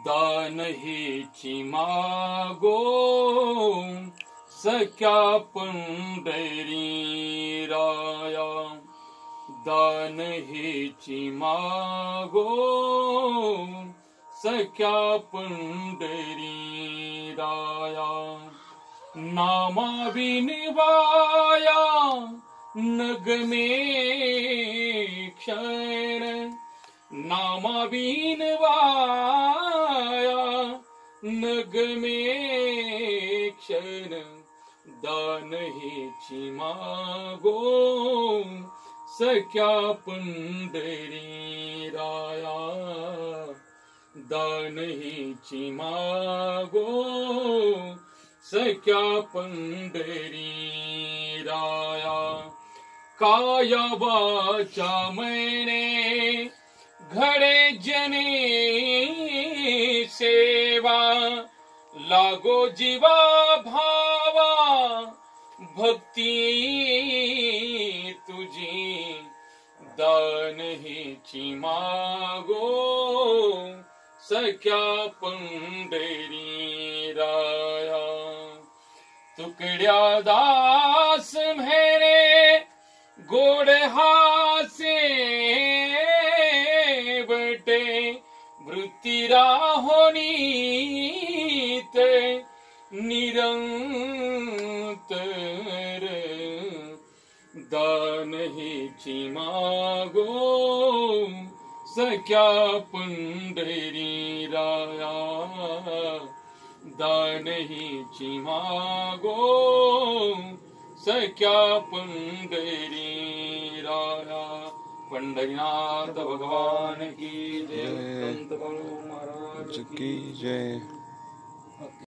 दान हेची मागो सख्या पंढरी राया, दान हेची मागो सख्या पंढरी राया, नामा विनवाया नगमे क्षण, नामा विनवाया नगमे क्षण, दान हेची मागो सख्या पंढरी राया, दान हेची मागो सख्या पंढरी राया, काया वाचा मैने घडे जने सेवा, लागो जीवा भावा भक्ती तुझी, दान हेची मागो सख्या पंढरी राया, तुकड्या दास म्हेरे गोड हासे बटे, वृत्ती राहोनीत निरंतर, दान हेची मागो सख्या पंढरी राया, दान हेची मागो सख्या पंढरी राया। पंढरीनाथ भगवान की जय, संत बाळू महाराज की जय।